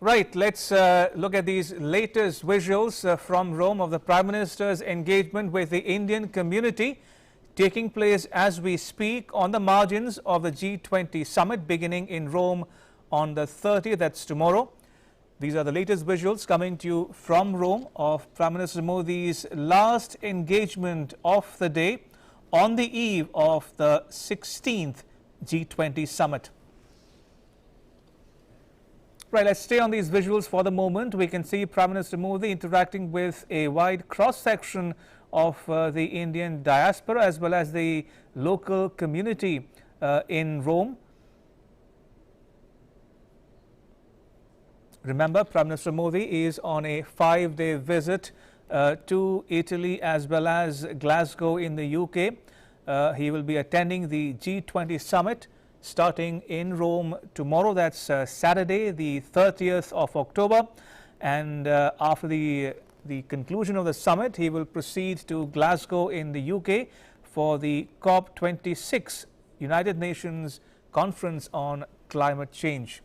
Right, let's look at these latest visuals from Rome of the Prime Minister's engagement with the Indian community taking place as we speak on the margins of the G20 summit beginning in Rome on the 30th, that's tomorrow. These are the latest visuals coming to you from Rome of Prime Minister Modi's last engagement of the day on the eve of the 16th G20 summit. Right, let's stay on these visuals for the moment. We can see Prime Minister Modi interacting with a wide cross-section of the Indian diaspora as well as the local community in Rome. Remember, Prime Minister Modi is on a 5-day visit to Italy as well as Glasgow in the UK. He will be attending the G20 summit starting in Rome tomorrow, that's Saturday the 30th of October, and after the conclusion of the summit he will proceed to Glasgow in the UK for the COP26 United Nations Conference on Climate Change.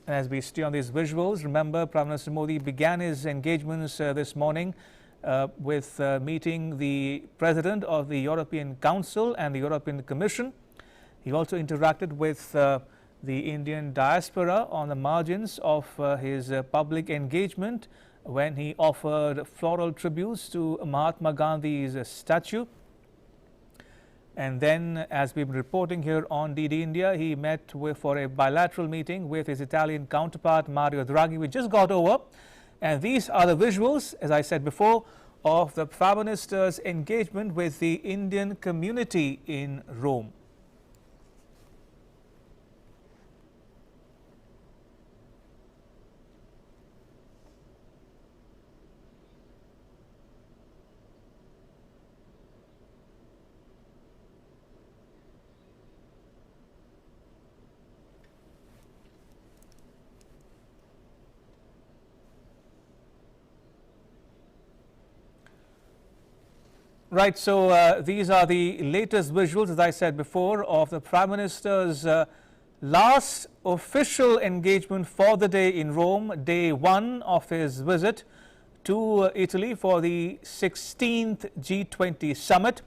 As we stay on these visuals, remember Prime Minister Modi began his engagements this morning with meeting the President of the European Council and the European Commission. He also interacted with the Indian diaspora on the margins of his public engagement when he offered floral tributes to Mahatma Gandhi's statue. And then, as we've been reporting here on DD India, he met for a bilateral meeting with his Italian counterpart Mario Draghi. We just got over. And these are the visuals, as I said before, of the Prime Minister's engagement with the Indian community in Rome. Right, so these are the latest visuals, as I said before, of the Prime Minister's last official engagement for the day in Rome, day one of his visit to Italy for the 16th G20 summit.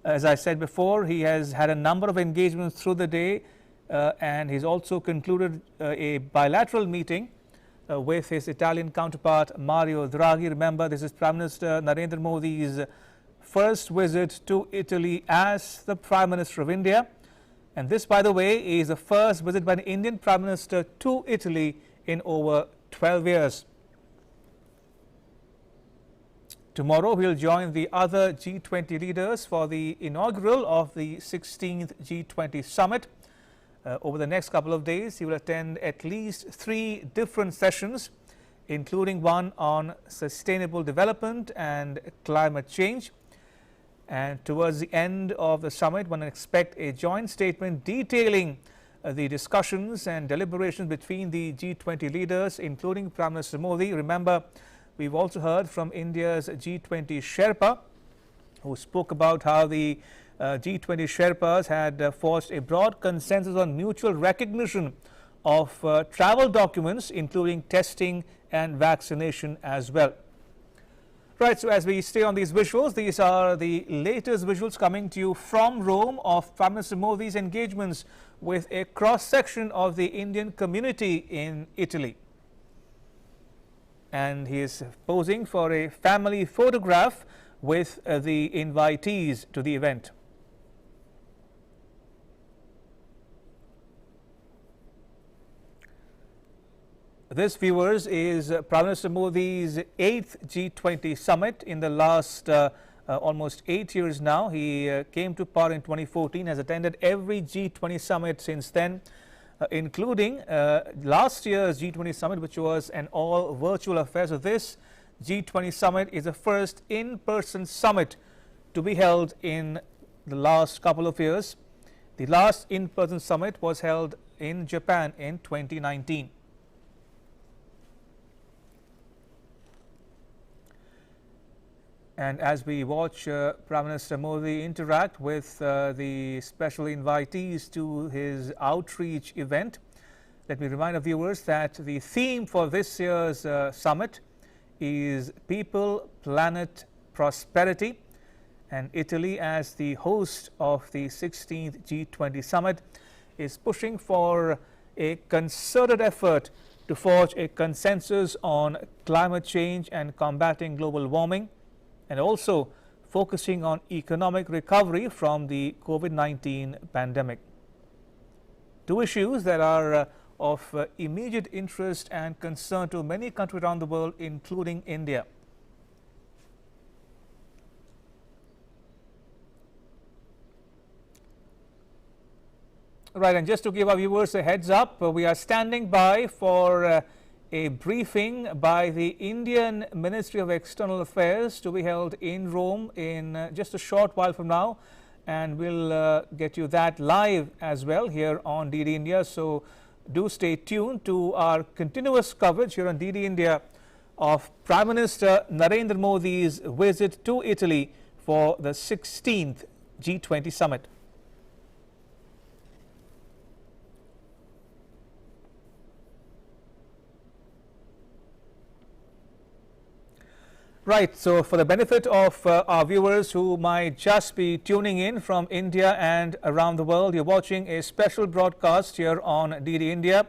As I said before, he has had a number of engagements through the day and he's also concluded a bilateral meeting with his Italian counterpart Mario Draghi. Remember, this is Prime Minister Narendra Modi's first visit to Italy as the Prime Minister of India, and this, by the way, is the first visit by an Indian Prime Minister to Italy in over 12 years. Tomorrow he will join the other G20 leaders for the inaugural of the 16th G20 summit. Over the next couple of days he will attend at least 3 different sessions, including one on sustainable development and climate change. And towards the end of the summit, one can expect a joint statement detailing the discussions and deliberations between the G20 leaders, including Prime Minister Modi. Remember, we've also heard from India's G20 Sherpa, who spoke about how the G20 Sherpas had forged a broad consensus on mutual recognition of travel documents, including testing and vaccination as well. Right, so as we stay on these visuals, these are the latest visuals coming to you from Rome of Prime Minister Modi's engagements with a cross-section of the Indian community in Italy. And he is posing for a family photograph with the invitees to the event. This, viewers, is Prime Minister Modi's 8th G20 summit in the last almost 8 years now. He came to power in 2014, has attended every G20 summit since then, including last year's G20 summit, which was an all virtual affair. So this G20 summit is the first in-person summit to be held in the last couple of years. The last in-person summit was held in Japan in 2019. And as we watch Prime Minister Modi interact with the special invitees to his outreach event, Let me remind our viewers that the theme for this year's summit is People, Planet, Prosperity, and Italy, as the host of the 16th G20 summit, is pushing for a concerted effort to forge a consensus on climate change and combating global warming, and also focusing on economic recovery from the COVID-19 pandemic. Two issues that are of immediate interest and concern to many countries around the world, including India. Right, and just to give our viewers a heads up, we are standing by for a briefing by the Indian Ministry of External Affairs to be held in Rome in just a short while from now, and we'll get you that live as well here on DD India. So do stay tuned to our continuous coverage here on DD India of Prime Minister Narendra Modi's visit to Italy for the 16th G20 summit. Right, so for the benefit of our viewers who might just be tuning in from India and around the world, you're watching a special broadcast here on DD India,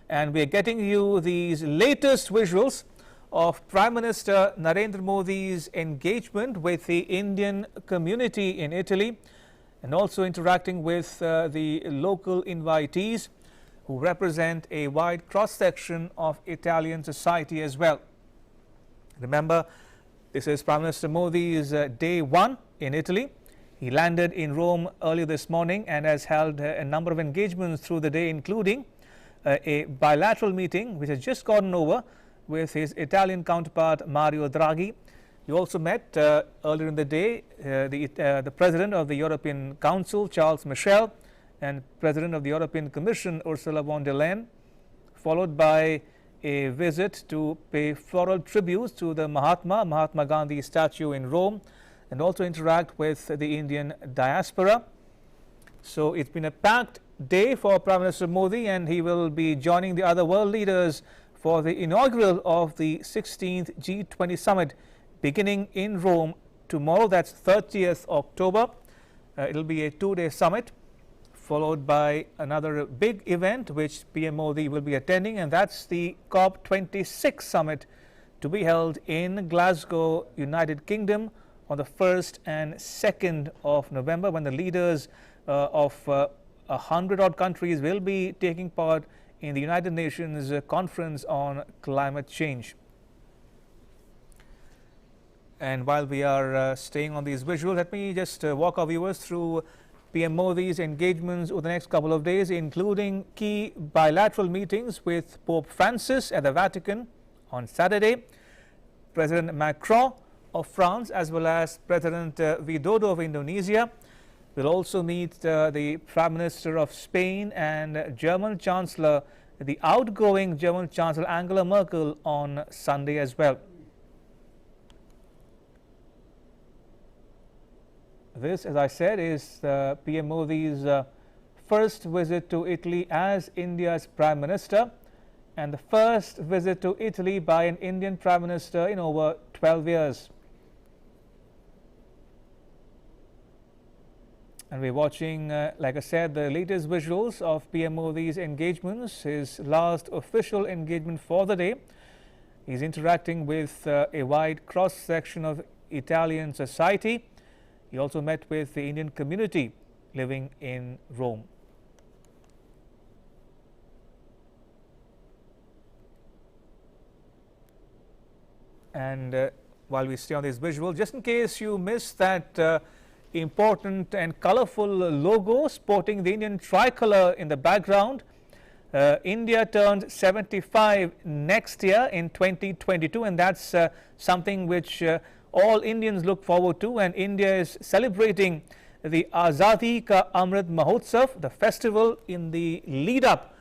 and we're getting you these latest visuals of Prime Minister Narendra Modi's engagement with the Indian community in Italy, and also interacting with the local invitees who represent a wide cross-section of Italian society as well. Remember, this is Prime Minister Modi's day one in Italy. He landed in Rome early this morning and has held a number of engagements through the day, including a bilateral meeting which has just gotten over with his Italian counterpart Mario Draghi. He also met earlier in the day the President of the European Council, Charles Michel, and President of the European Commission, Ursula von der Leyen, followed by a visit to pay floral tributes to the Mahatma Gandhi statue in Rome, and also interact with the Indian diaspora. So it's been a packed day for Prime Minister Modi, and he will be joining the other world leaders for the inaugural of the 16th G20 summit beginning in Rome tomorrow. That's 30th October. It'll be a two-day summit, followed by another big event which PM Modi will be attending, and that's the COP26 summit to be held in Glasgow, United Kingdom on the 1st and 2nd of November, when the leaders of 100-odd countries will be taking part in the United Nations Conference on Climate Change. And while we are staying on these visuals, let me just walk our viewers through PM Modi's engagements over the next couple of days, including key bilateral meetings with Pope Francis at the Vatican on Saturday, President Macron of France, as well as President Widodo of Indonesia. We'll also meet the Prime Minister of Spain and German Chancellor, the outgoing German Chancellor Angela Merkel, on Sunday as well. This, as I said, is PM Modi's first visit to Italy as India's Prime Minister, and the first visit to Italy by an Indian Prime Minister in over 12 years. And we're watching, like I said, the latest visuals of PM Modi's engagements, his last official engagement for the day. He's interacting with a wide cross-section of Italian society. He also met with the Indian community living in Rome. And while we stay on this visual, just in case you missed that important and colorful logo sporting the Indian tricolor in the background, India turned 75 next year in 2022, and that's something which all Indians look forward to. And India is celebrating the Azadi Ka Amrit Mahotsav, the festival in the lead up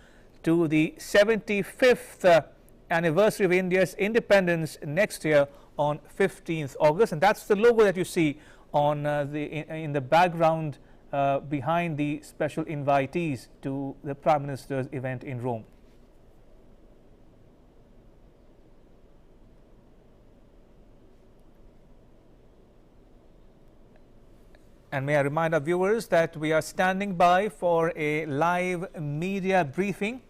to the 75th anniversary of India's independence next year on 15th August. And that's the logo that you see on in the background behind the special invitees to the Prime Minister's event in Rome. And may I remind our viewers that we are standing by for a live media briefing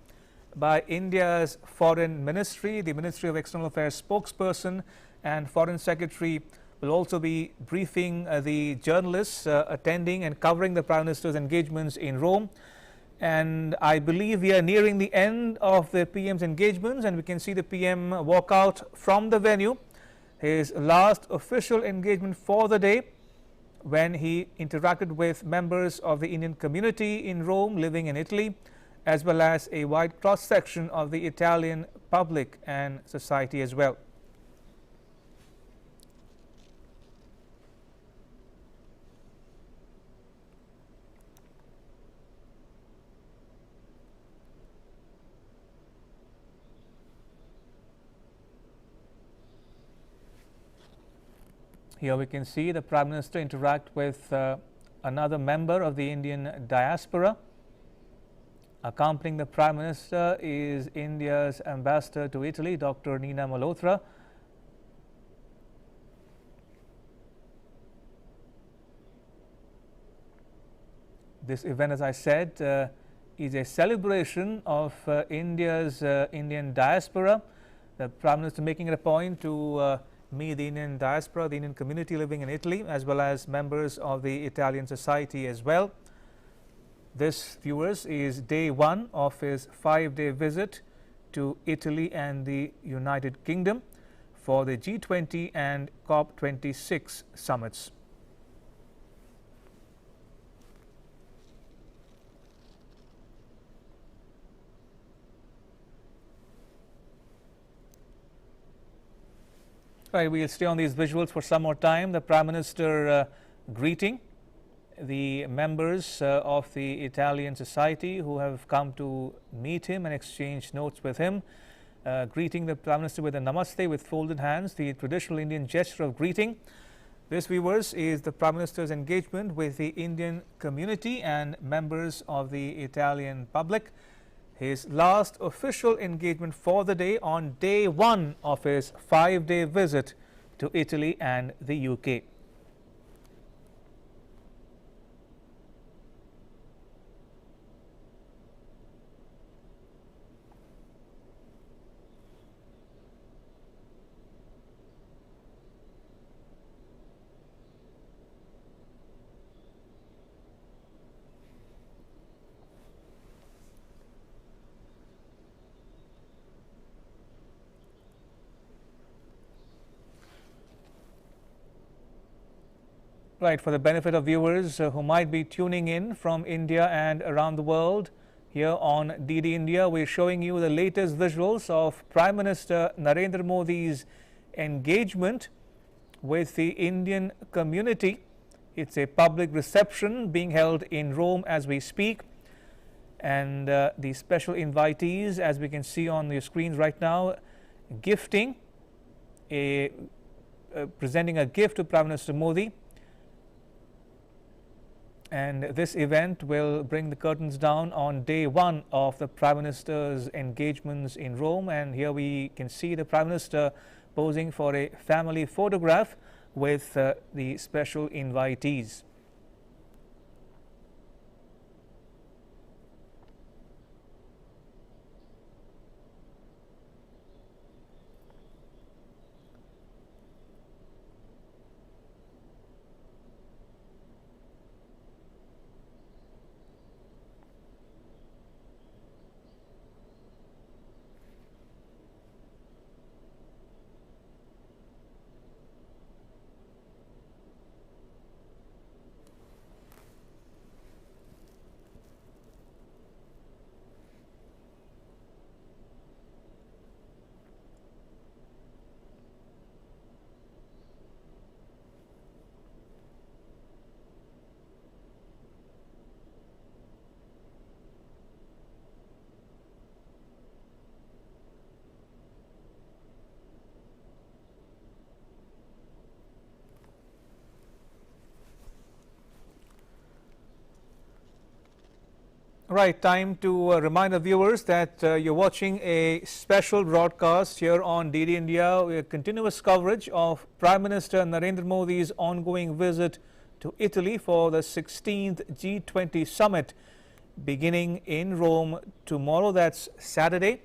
by India's Foreign Ministry. The Ministry of External Affairs spokesperson and Foreign Secretary will also be briefing the journalists attending and covering the Prime Minister's engagements in Rome. And I believe we are nearing the end of the PM's engagements, and we can see the PM walk out from the venue. His last official engagement for the day, when he interacted with members of the Indian community in Rome living in Italy, as well as a wide cross section of the Italian public and society as well. Here we can see the Prime Minister interact with another member of the Indian diaspora. Accompanying the Prime Minister is India's ambassador to Italy, Dr. Nina Malhotra. This event, as I said, is a celebration of India's Indian diaspora. The Prime Minister making it a point to meet the Indian diaspora, the Indian community living in Italy, as well as members of the Italian society as well. This, viewers, is day one of his 5-day visit to Italy and the United Kingdom for the G20 and COP26 summits. Right, we'll stay on these visuals for some more time. The Prime Minister greeting the members of the Italian society who have come to meet him and exchange notes with him. Greeting the Prime Minister with a namaste with folded hands, the traditional Indian gesture of greeting. This, viewers, is the Prime Minister's engagement with the Indian community and members of the Italian public. His last official engagement for the day on day one of his 5-day visit to Italy and the UK. Right, for the benefit of viewers who might be tuning in from India and around the world, here on DD India, we're showing you the latest visuals of Prime Minister Narendra Modi's engagement with the Indian community. It's a public reception being held in Rome as we speak, and the special invitees, as we can see on your screens right now, gifting presenting a gift to Prime Minister Modi. And this event will bring the curtains down on day one of the Prime Minister's engagements in Rome. And here we can see the Prime Minister posing for a family photograph with the special invitees. Right, time to remind the viewers that you're watching a special broadcast here on DD India, a continuous coverage of Prime Minister Narendra Modi's ongoing visit to Italy for the 16th G20 summit beginning in Rome tomorrow. That's Saturday.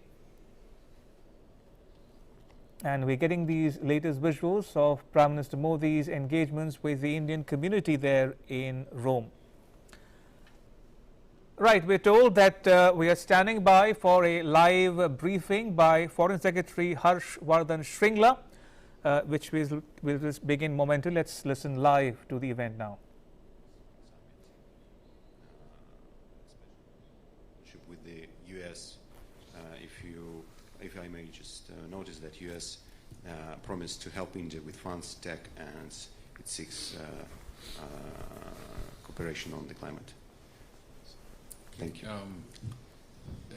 And we're getting these latest visuals of Prime Minister Modi's engagements with the Indian community there in Rome. Right, we're told that we are standing by for a live briefing by Foreign Secretary Harsh Vardhan Shringla, which will begin momentarily. Let's listen live to the event now. With the U.S., if I may just notice that U.S. Promised to help India with funds, tech, and it seeks cooperation on the climate. Thank you.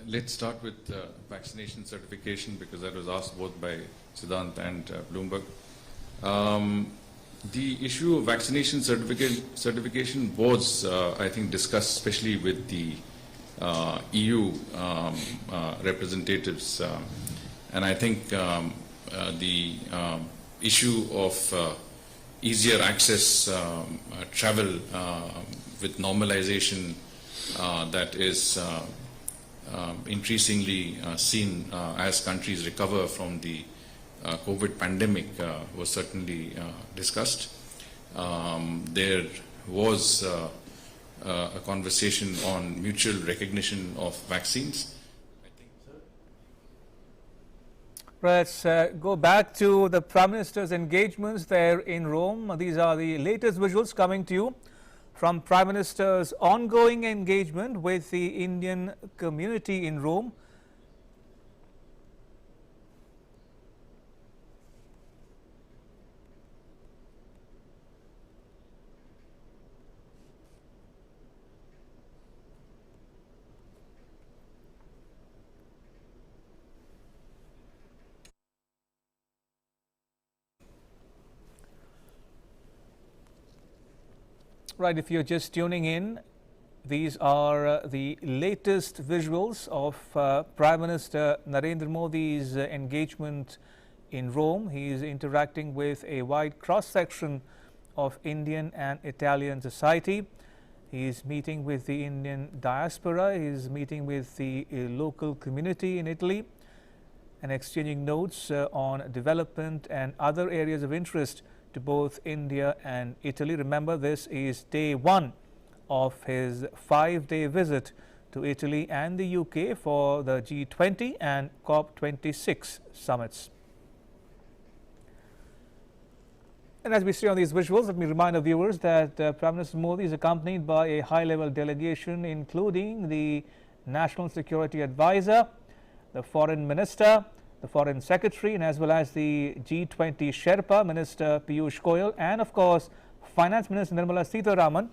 Let's start with vaccination certification, because that was asked both by Siddhant and Bloomberg. The issue of vaccination certification was, I think, discussed especially with the EU representatives, and I think the issue of easier access travel with normalization that is increasingly seen as countries recover from the COVID pandemic was certainly discussed. There was a conversation on mutual recognition of vaccines. Let's go back to the Prime Minister's engagements there in Rome. These are the latest visuals coming to you from Prime Minister's ongoing engagement with the Indian community in Rome. Right, if you're just tuning in, these are the latest visuals of Prime Minister Narendra Modi's engagement in Rome. He is interacting with a wide cross-section of Indian and Italian society. He is meeting with the Indian diaspora. He is meeting with the local community in Italy and exchanging notes on development and other areas of interest to both India and Italy. Remember, this is day one of his 5-day visit to Italy and the UK for the G20 and COP26 summits. And as we see on these visuals, let me remind our viewers that Prime Minister Modi is accompanied by a high-level delegation, including the National Security Advisor, the Foreign Minister, the Foreign Secretary, and as well as the G20 Sherpa, Minister Piyush Goyal, and of course Finance Minister Nirmala Sitharaman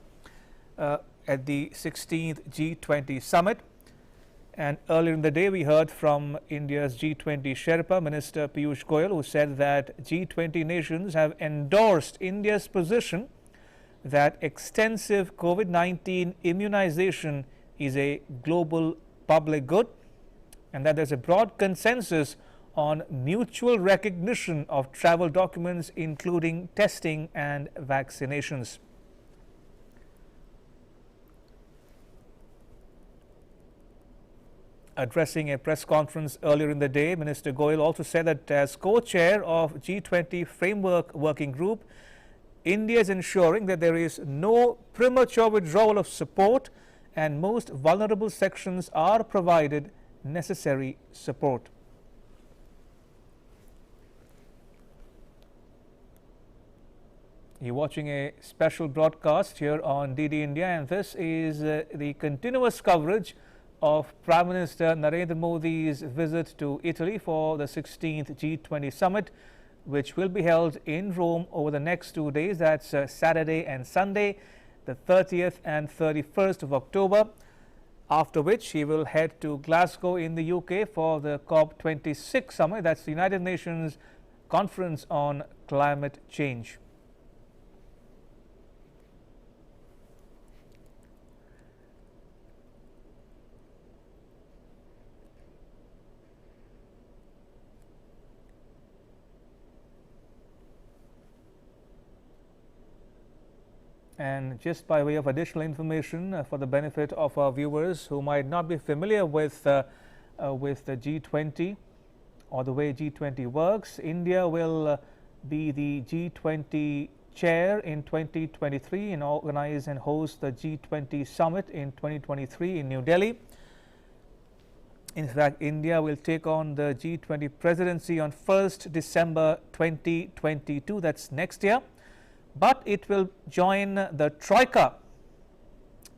at the 16th G20 summit. And earlier in the day, we heard from India's G20 Sherpa, Minister Piyush Goyal, who said that G20 nations have endorsed India's position that extensive COVID-19 immunization is a global public good, and that there's a broad consensus on mutual recognition of travel documents, including testing and vaccinations. Addressing a press conference earlier in the day, Minister Goyal also said that as co-chair of G20 Framework Working Group, India is ensuring that there is no premature withdrawal of support and most vulnerable sections are provided necessary support. You're watching a special broadcast here on DD India, and this is the continuous coverage of Prime Minister Narendra Modi's visit to Italy for the 16th G20 summit, which will be held in Rome over the next 2 days. That's Saturday and Sunday, the 30th and 31st of October, after which he will head to Glasgow in the UK for the COP26 summit. That's the United Nations Conference on Climate Change. And just by way of additional information for the benefit of our viewers who might not be familiar with the G20 or the way G20 works, India will be the G20 chair in 2023 and organize and host the G20 summit in 2023 in New Delhi. In fact, India will take on the G20 presidency on 1st December 2022, that's next year, but it will join the Troika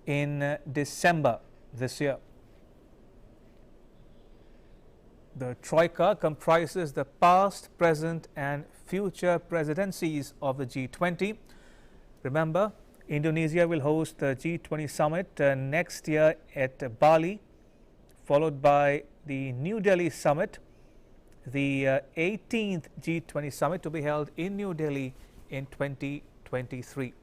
in December this year. The Troika comprises the past, present and future presidencies of the G20. Remember, Indonesia will host the G20 summit next year at Bali, followed by the New Delhi summit, the 18th G20 summit to be held in New Delhi in 2023.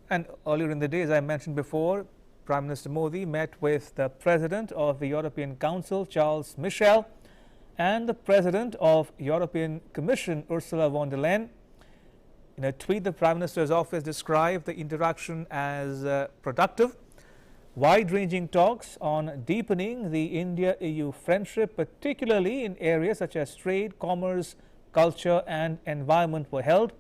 And earlier in the day, as I mentioned before, Prime Minister Modi met with the President of the European Council, Charles Michel, and the President of European Commission, Ursula von der Leyen. In a tweet, the Prime Minister's office described the interaction as productive. Wide-ranging talks on deepening the India-EU friendship, particularly in areas such as trade, commerce, culture and environment were held.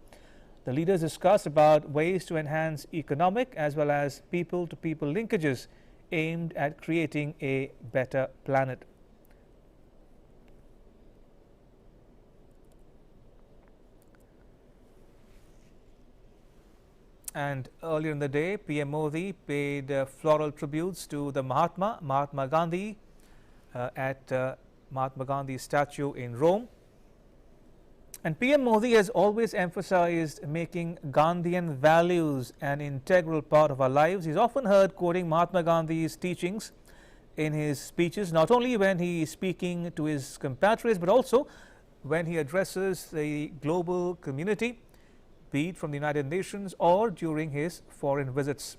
The leaders discussed about ways to enhance economic as well as people-to-people linkages aimed at creating a better planet. And earlier in the day, PM Modi paid floral tributes to the Mahatma Gandhi at Mahatma Gandhi's statue in Rome. And PM Modi has always emphasized making Gandhian values an integral part of our lives. He's often heard quoting Mahatma Gandhi's teachings in his speeches, not only when he is speaking to his compatriots, but also when he addresses the global community, be it from the United Nations or during his foreign visits.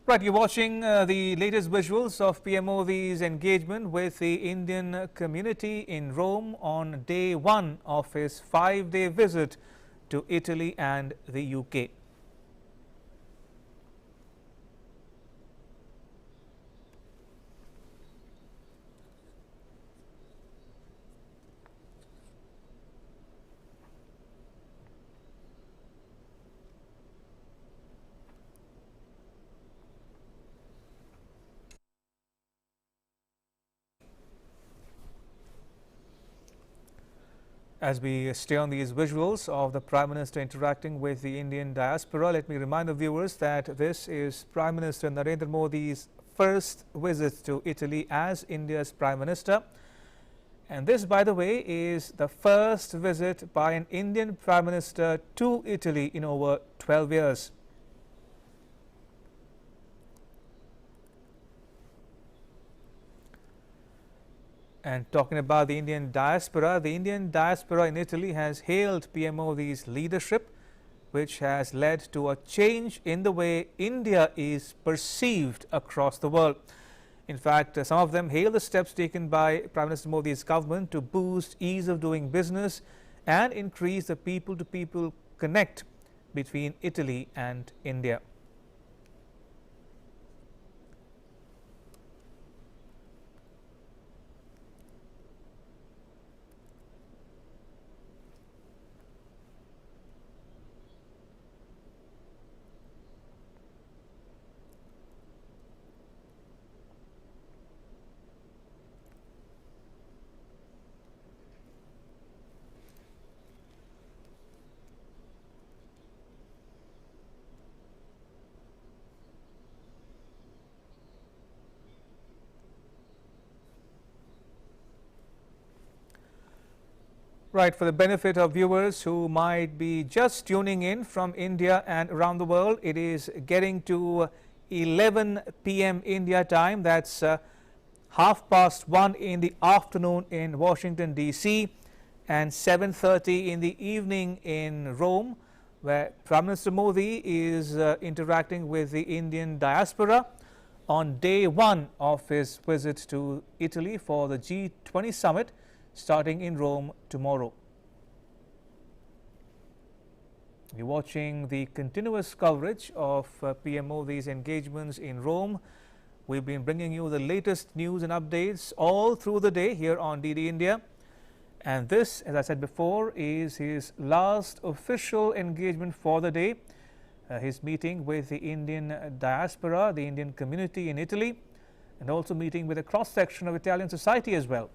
Right, you're watching the latest visuals of PM Modi's engagement with the Indian community in Rome on day one of his 5-day visit to Italy and the UK. As we stay on these visuals of the Prime Minister interacting with the Indian diaspora, let me remind the viewers that this is Prime Minister Narendra Modi's first visit to Italy as India's Prime Minister. And this, by the way, is the first visit by an Indian Prime Minister to Italy in over 12 years. And talking about the Indian diaspora in Italy has hailed PM Modi's leadership, which has led to a change in the way India is perceived across the world. In fact, some of them hail the steps taken by Prime Minister Modi's government to boost ease of doing business and increase the people-to-people connect between Italy and India. Right, for the benefit of viewers who might be just tuning in from India and around the world, it is getting to 11 p.m. India time. That's 1:30 in the afternoon in Washington, D.C. and 7:30 in the evening in Rome, where Prime Minister Modi is interacting with the Indian diaspora. on day one of his visit to Italy for the G20 summit starting in Rome tomorrow. You're watching the continuous coverage of PM Modi's engagements in Rome. We've been bringing you the latest news and updates all through the day here on DD India. And this, as I said before, is his last official engagement for the day. His meeting with the Indian diaspora, the Indian community in Italy, and also meeting with a cross-section of Italian society as well.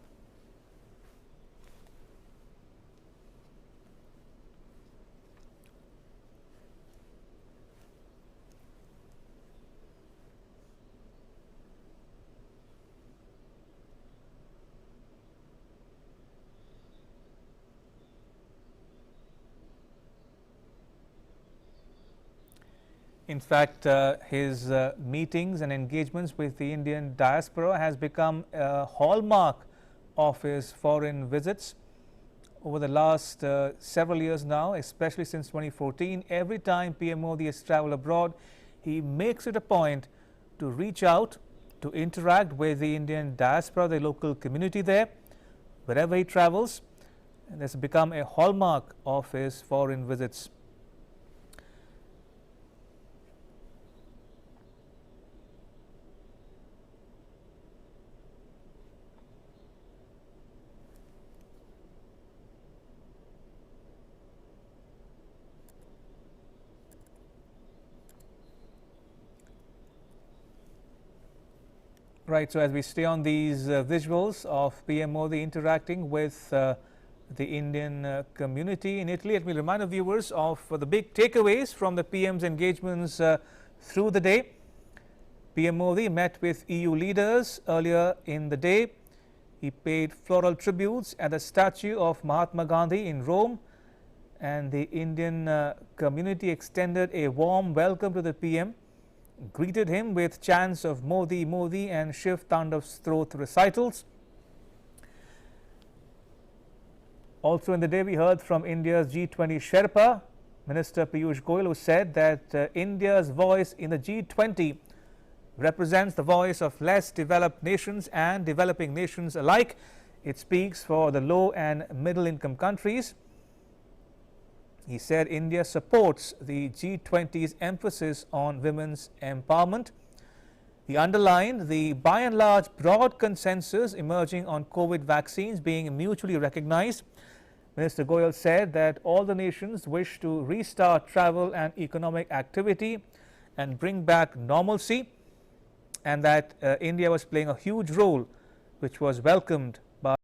In fact, his meetings and engagements with the Indian diaspora has become a hallmark of his foreign visits over the last several years now, especially since 2014. Every time PM Modi has traveled abroad, he makes it a point to reach out, to interact with the Indian diaspora, the local community there, wherever he travels. And this has become a hallmark of his foreign visits. Right, so as we stay on these visuals of PM Modi interacting with the Indian community in Italy, let me remind the viewers of the big takeaways from the PM's engagements through the day. PM Modi met with EU leaders earlier in the day. He paid floral tributes at the statue of Mahatma Gandhi in Rome, and the Indian community extended a warm welcome to the PM, greeted him with chants of Modi, Modi and Shiv Tandav's throat recitals. Also in the day, we heard from India's G20 Sherpa, Minister Piyush Goyal, who said that India's voice in the G20 represents the voice of less developed nations and developing nations alike. It speaks for the low and middle income countries. He said India supports the G20's emphasis on women's empowerment. He underlined the by and large broad consensus emerging on COVID vaccines being mutually recognized. Minister Goyal said that all the nations wish to restart travel and economic activity and bring back normalcy, and that India was playing a huge role, which was welcomed